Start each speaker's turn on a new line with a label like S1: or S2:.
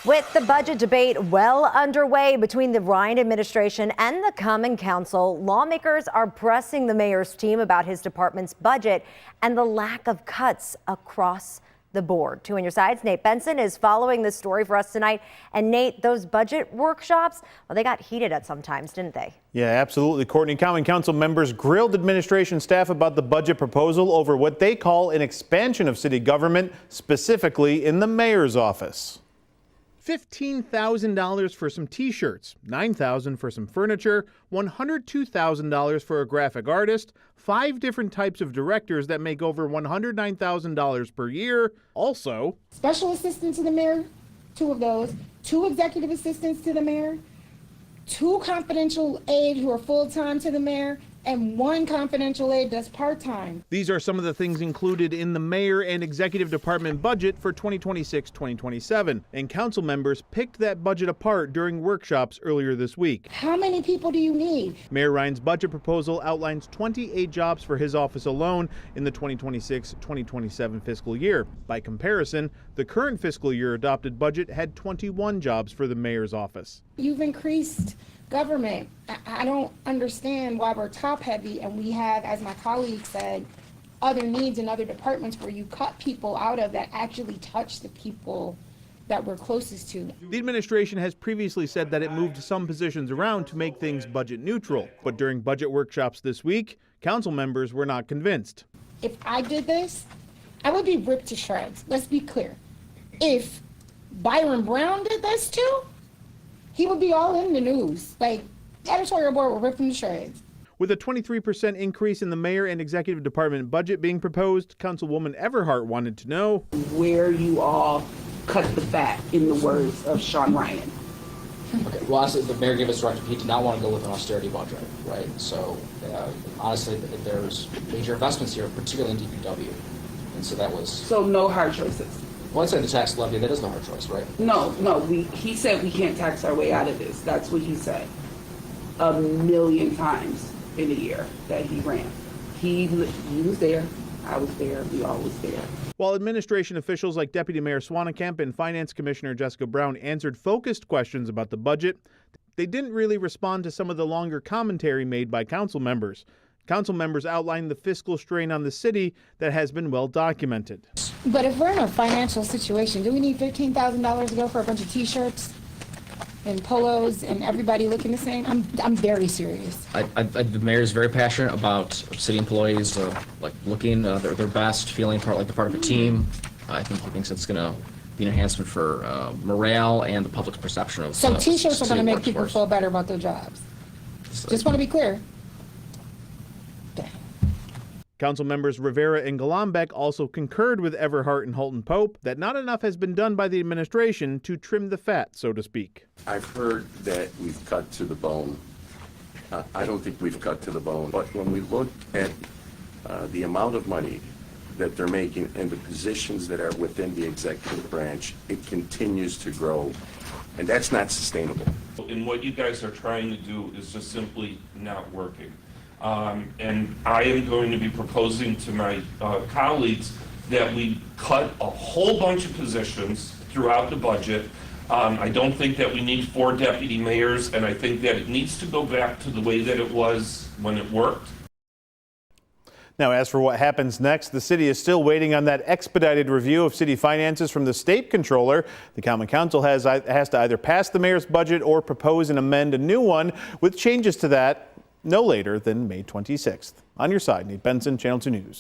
S1: With the budget debate well underway between the Ryan administration and the Common Council, lawmakers are pressing the mayor's team about his department's budget and the lack of cuts across the board. Two on your sides, Nate Benson is following this story for us tonight. And Nate, those budget workshops, well, they got heated at some times, didn't they?
S2: Yeah, absolutely, Courtney. Common Council members grilled administration staff about the budget proposal over what they call an expansion of city government, specifically in the mayor's office.
S3: $15,000 for some t-shirts, $9,000 for some furniture, $102,000 for a graphic artist, 5 different types of directors that make over $109,000 per year. Also,
S4: special assistant to the mayor, 2 of those, 2 executive assistants to the mayor, 2 confidential aides who are full-time to the mayor, and 1 confidential aide that's part-time.
S3: These are some of the things included in the mayor and executive department budget for 2026-2027, and council members picked that budget apart during workshops earlier this week.
S4: How many people do you need?
S3: Mayor Ryan's budget proposal outlines 28 jobs for his office alone in the 2026-2027 fiscal year. By comparison, the current fiscal year adopted budget had 21 jobs for the mayor's office.
S4: You've increased government. I don't understand why we're top heavy and we have, as my colleague said, other needs in other departments where you cut people out of that actually touch the people that we're closest to.
S3: The administration has previously said that it moved some positions around to make things budget neutral, but during budget workshops this week, council members were not convinced.
S4: If I did this, I would be ripped to shreds. Let's be clear. If Byron Brown did this too, he would be all in the news. Like, the editorial board will rip him to shreds.
S3: With a 23% increase in the mayor and executive department budget being proposed, Councilwoman Everhart wanted to know
S5: where you all cut the fat, in the words of Sean Ryan.
S6: Okay, well, honestly, the mayor gave us directive he did not want to go with an austerity budget, right? So, honestly, there's major investments here, particularly in DPW. And so that was...
S5: So no hard choices?
S6: Well, I'd say the tax levy, that is the hard choice, right?
S5: No, he said we can't tax our way out of this. That's what he said 1,000,000 times in a year that he ran. He was there, I was there, we all was there.
S3: While administration officials like Deputy Mayor Swanekamp and Finance Commissioner Jessica Brown answered focused questions about the budget, they didn't really respond to some of the longer commentary made by council members. Council members outlined the fiscal strain on the city that has been well documented.
S4: But if we're in a financial situation, do we need $15,000 to go for a bunch of t-shirts and polos and everybody looking the same? I'm very serious.
S6: The mayor is very passionate about city employees like looking their best, feeling like they're part of a team. I think he thinks it's going to be an enhancement for morale and the public's perception of.
S4: So t-shirts are going to make people feel better about their jobs. Just want to be clear.
S3: Council members Rivera and Golombek also concurred with Everhart and Halton Pope that not enough has been done by the administration to trim the fat, so to speak.
S7: I've heard that we've cut to the bone. I don't think we've cut to the bone, but when we look at the amount of money that they're making and the positions that are within the executive branch, it continues to grow, and that's not sustainable.
S8: And what you guys are trying to do is just simply not working. And I am going to be proposing to my colleagues that we cut a whole bunch of positions throughout the budget. I don't think that we need 4 deputy mayors, and I think that it needs to go back to the way that it was when it worked.
S2: Now, as for what happens next, the city is still waiting on that expedited review of city finances from the state controller. The Common Council has to either pass the mayor's budget or propose and amend a new one with changes to that no later than May 26th. On your side, Nate Benson, Channel 2 News.